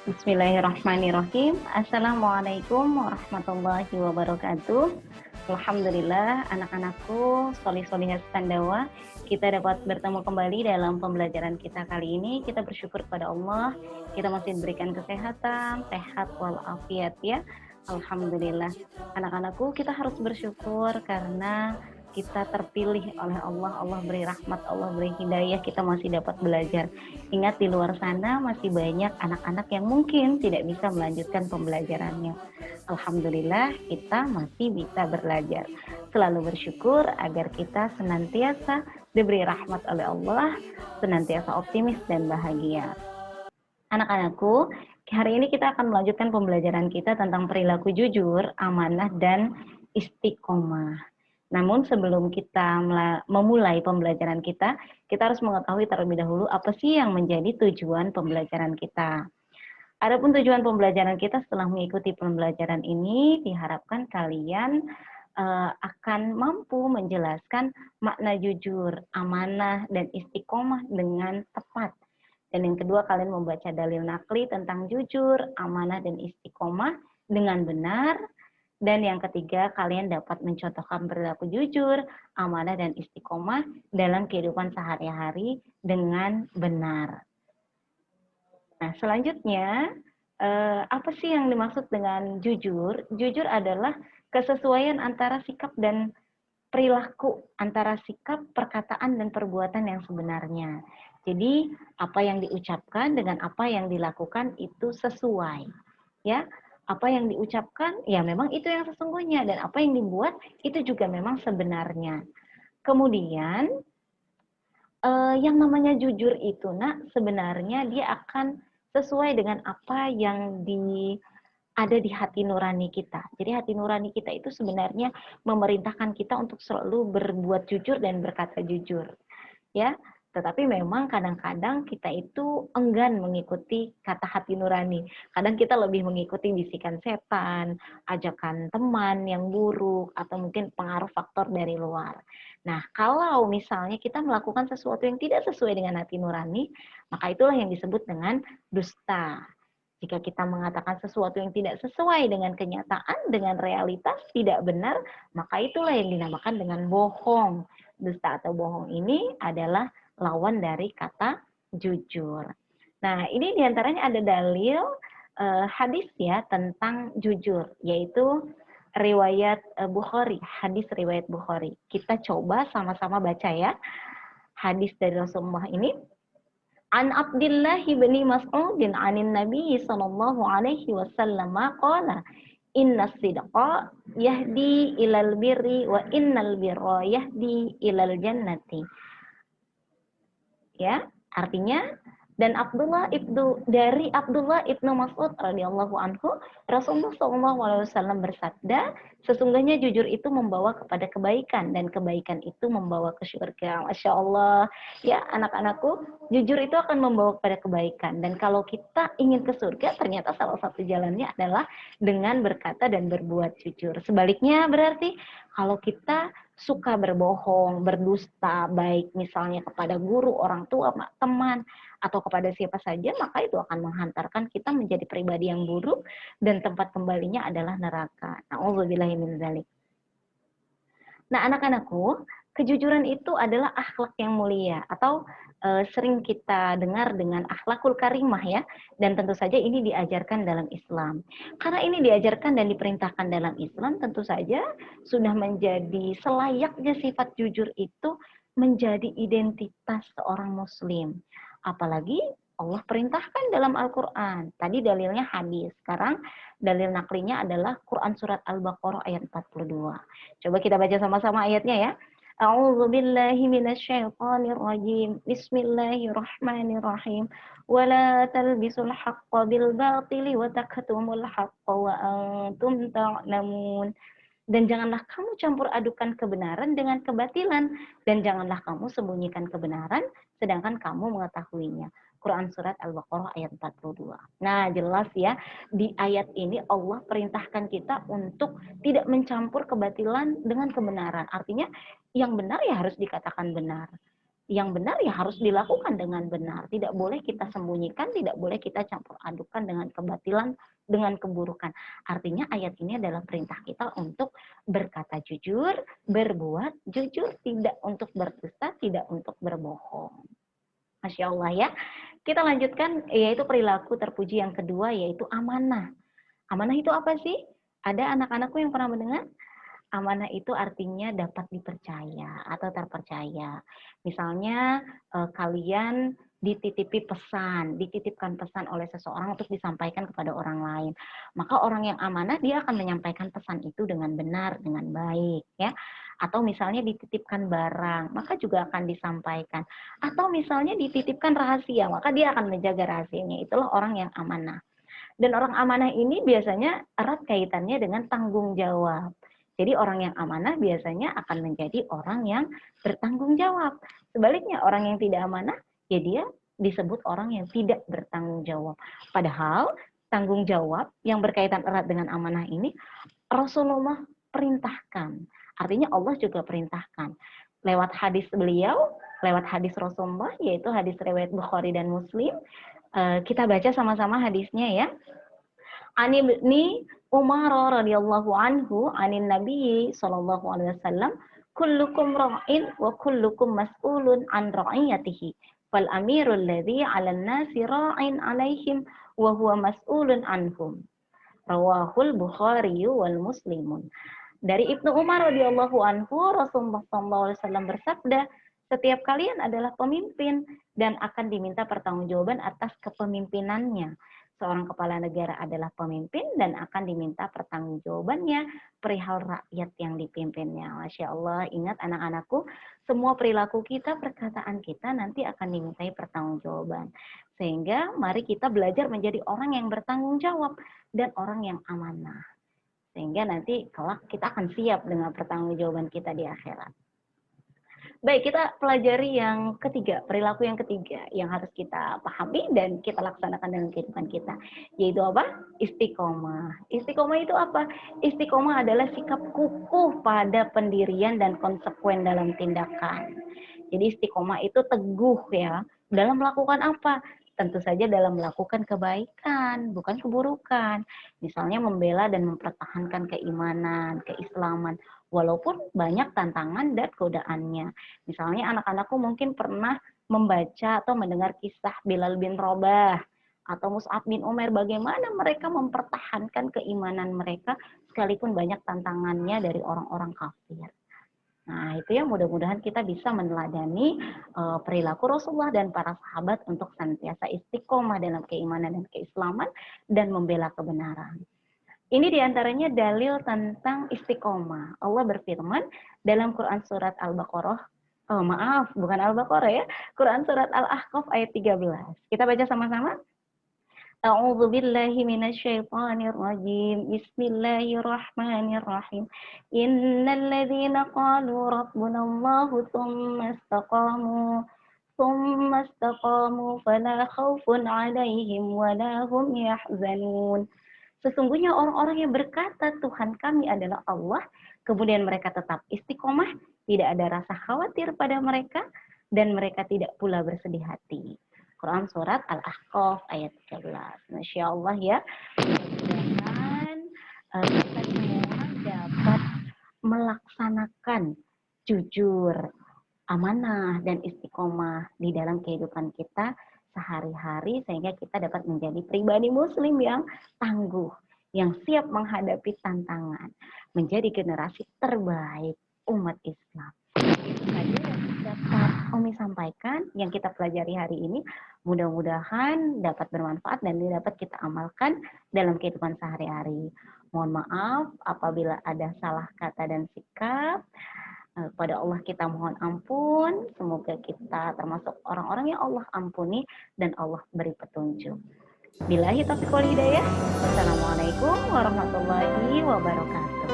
Bismillahirrahmanirrahim. Assalamualaikum warahmatullahi wabarakatuh. Alhamdulillah, anak-anakku, solih-solihah Skandawa, kita dapat bertemu kembali dalam pembelajaran kita kali ini. Kita bersyukur kepada Allah, kita masih diberikan kesehatan, sehat walafiat ya. Alhamdulillah. Anak-anakku, kita harus bersyukur karena kita terpilih oleh Allah, Allah beri rahmat, Allah beri hidayah, kita masih dapat belajar. Ingat di luar sana masih banyak anak-anak yang mungkin tidak bisa melanjutkan pembelajarannya. Alhamdulillah kita masih bisa belajar. Selalu bersyukur agar kita senantiasa diberi rahmat oleh Allah, senantiasa optimis dan bahagia. Anak-anakku, hari ini kita akan melanjutkan pembelajaran kita tentang perilaku jujur, amanah, dan istiqomah. Namun sebelum kita memulai pembelajaran kita harus mengetahui terlebih dahulu apa sih yang menjadi tujuan pembelajaran kita. Adapun tujuan pembelajaran kita setelah mengikuti pembelajaran ini, diharapkan kalian akan mampu menjelaskan makna jujur, amanah, dan istiqomah dengan tepat. Dan yang kedua, kalian membaca dalil nakli tentang jujur, amanah, dan istiqomah dengan benar. Dan yang ketiga, kalian dapat mencontohkan perilaku jujur, amanah, dan istiqomah dalam kehidupan sehari-hari dengan benar. Nah, selanjutnya, apa sih yang dimaksud dengan jujur? Jujur adalah kesesuaian antara sikap dan perilaku, antara sikap, perkataan, dan perbuatan yang sebenarnya. Jadi, apa yang diucapkan dengan apa yang dilakukan itu sesuai. Ya, apa yang diucapkan, ya memang itu yang sesungguhnya, dan apa yang dibuat, itu juga memang sebenarnya. Kemudian, yang namanya jujur itu, sebenarnya dia akan sesuai dengan apa yang ada di hati nurani kita. Jadi hati nurani kita itu sebenarnya memerintahkan kita untuk selalu berbuat jujur dan berkata jujur. Ya, tetapi memang kadang-kadang kita itu enggan mengikuti kata hati nurani. Kadang kita lebih mengikuti bisikan setan, ajakan teman yang buruk, atau mungkin pengaruh faktor dari luar. Nah, kalau misalnya kita melakukan sesuatu yang tidak sesuai dengan hati nurani, maka itulah yang disebut dengan dusta. Jika kita mengatakan sesuatu yang tidak sesuai dengan kenyataan, dengan realitas, tidak benar, maka itulah yang dinamakan dengan bohong. Dusta atau bohong ini adalah lawan dari kata jujur. Nah, ini diantaranya ada dalil hadis ya tentang jujur, yaitu riwayat Bukhari, hadis riwayat Bukhari. Kita coba sama-sama baca ya. Hadis dari Rasulullah ini. An Abdullah bin Mas'ud anin Nabi sallallahu alaihi wasallam qala inna sidqa yahdi ilal birri wa innal birra yahdi ilal jannati. Ya, artinya dan dari Abdullah ibnu Mas'ud radhiyallahu anhu, Rasulullah SAW bersabda, sesungguhnya jujur itu membawa kepada kebaikan dan kebaikan itu membawa ke surga. Masya Allah, ya anak-anakku, jujur itu akan membawa kepada kebaikan. Dan kalau kita ingin ke surga, ternyata salah satu jalannya adalah dengan berkata dan berbuat jujur. Sebaliknya berarti kalau kita suka berbohong, berdusta, baik misalnya kepada guru, orang tua, teman, atau kepada siapa saja, maka itu akan menghantarkan kita menjadi pribadi yang buruk dan tempat kembalinya adalah neraka. Na'udzubillahi min dzalik. Nah, anak-anakku, kejujuran itu adalah akhlak yang mulia atau sering kita dengar dengan akhlakul karimah ya, dan tentu saja ini diajarkan dalam Islam. Karena ini diajarkan dan diperintahkan dalam Islam, tentu saja sudah menjadi selayaknya sifat jujur itu menjadi identitas seorang muslim. Apalagi Allah perintahkan dalam Al-Quran. Tadi dalilnya hadis. Sekarang dalil naklinya adalah Quran surat Al-Baqarah ayat 42. Coba kita baca sama-sama ayatnya ya. A'udzu billahi minasyaitonir rajim. Bismillahirrahmanirrahim. Wala talbisul haqqo bil batili wa taktumul haqqo wa antum ta'lamun. Dan janganlah kamu campur adukan kebenaran dengan kebatilan, dan janganlah kamu sembunyikan kebenaran sedangkan kamu mengetahuinya. Quran surat Al-Baqarah ayat 42. Nah, jelas ya, di ayat ini Allah perintahkan kita untuk tidak mencampur kebatilan dengan kebenaran. Artinya, yang benar ya harus dikatakan benar. yang benar ya harus dilakukan dengan benar. Tidak boleh kita sembunyikan, tidak boleh kita campur adukan dengan kebatilan, dengan keburukan. Artinya ayat ini adalah perintah kita untuk berkata jujur, berbuat jujur, tidak untuk berdusta, tidak untuk berbohong. Masya Allah ya. Kita lanjutkan, yaitu perilaku terpuji yang kedua, yaitu amanah. Amanah itu apa sih? Ada anak-anakku yang pernah mendengar? Amanah itu artinya dapat dipercaya atau terpercaya. Misalnya kalian dititipkan pesan oleh seseorang untuk disampaikan kepada orang lain. Maka orang yang amanah dia akan menyampaikan pesan itu dengan benar, dengan baik, ya. Atau misalnya dititipkan barang, maka juga akan disampaikan. Atau misalnya dititipkan rahasia, maka dia akan menjaga rahasianya. Itulah orang yang amanah. Dan orang amanah ini biasanya erat kaitannya dengan tanggung jawab. Jadi orang yang amanah biasanya akan menjadi orang yang bertanggung jawab. Sebaliknya orang yang tidak amanah, ya dia disebut orang yang tidak bertanggung jawab. Padahal tanggung jawab yang berkaitan erat dengan amanah ini Rasulullah perintahkan. Artinya Allah juga perintahkan. Lewat hadis beliau, lewat hadis Rasulullah, yaitu hadis riwayat Bukhari dan Muslim. Kita baca sama-sama hadisnya ya. Ani ibni Umar radhiyallahu anhu anin Nabi sallallahu alaihi wasallam kullukum ra'in wa kullukum mas'ulun an ra'iyatihi fal amirul ladzi 'alan nasi ra'in 'alaihim wa huwa mas'ulun anhum. Rawahul Bukhari wal Muslimun. Dari Ibnu Umar radhiyallahu anhu, Rasulullah sallallahu alaihi wasallam bersabda, setiap kalian adalah pemimpin dan akan diminta pertanggungjawaban atas kepemimpinannya. Seorang kepala negara adalah pemimpin dan akan diminta pertanggungjawabannya perihal rakyat yang dipimpinnya. Masya Allah, ingat anak-anakku, semua perilaku kita, perkataan kita nanti akan dimintai pertanggungjawaban. Sehingga mari kita belajar menjadi orang yang bertanggung jawab dan orang yang amanah. Sehingga nanti kelak kita akan siap dengan pertanggungjawaban kita di akhirat. Baik, kita pelajari yang ketiga, perilaku yang ketiga yang harus kita pahami dan kita laksanakan dalam kehidupan kita, yaitu apa? Istiqomah. Istiqomah itu apa? Istiqomah adalah sikap kukuh pada pendirian dan konsekuen dalam tindakan. Jadi istiqomah itu teguh ya, dalam melakukan apa? Tentu saja dalam melakukan kebaikan, bukan keburukan. Misalnya membela dan mempertahankan keimanan, keislaman, walaupun banyak tantangan dan godaannya. Misalnya anak-anakku mungkin pernah membaca atau mendengar kisah Bilal bin Rabah atau Mus'ab bin Umair, bagaimana mereka mempertahankan keimanan mereka sekalipun banyak tantangannya dari orang-orang kafir. Nah, itu ya, mudah-mudahan kita bisa meneladani perilaku Rasulullah dan para sahabat untuk senantiasa istiqomah dalam keimanan dan keislaman dan membela kebenaran. Ini diantaranya dalil tentang istiqomah. Allah berfirman dalam Quran surat Al-Baqarah, bukan Al-Baqarah ya, Quran surat Al-Ahqaf ayat 13. Kita baca sama-sama. A'udzu billahi minasyaitonir rajim. Bismillahirrahmanirrahim. Innal ladzina qalu rabbunallahu tsumma istaqamu fala khaufun 'alaihim wala hum yahzanun. Sesungguhnya orang-orang yang berkata Tuhan kami adalah Allah, kemudian mereka tetap istiqomah, tidak ada rasa khawatir pada mereka, dan mereka tidak pula bersedih hati. Quran surat Al-Ahqaf ayat 13. Masya Allah ya. Mudah-mudahan kita semua dapat melaksanakan jujur, amanah, dan istiqomah di dalam kehidupan kita sehari-hari, sehingga kita dapat menjadi pribadi muslim yang tangguh, yang siap menghadapi tantangan, menjadi generasi terbaik umat Islam. Itu saja yang dapat Umi sampaikan, yang kita pelajari hari ini. Mudah-mudahan dapat bermanfaat dan dapat kita amalkan dalam kehidupan sehari-hari. Mohon maaf apabila ada salah kata dan sikap. Pada Allah kita mohon ampun. Semoga kita termasuk orang-orang yang Allah ampuni dan Allah beri petunjuk. Billahi taufiq wal hidayah. Wassalamualaikum warahmatullahi wabarakatuh.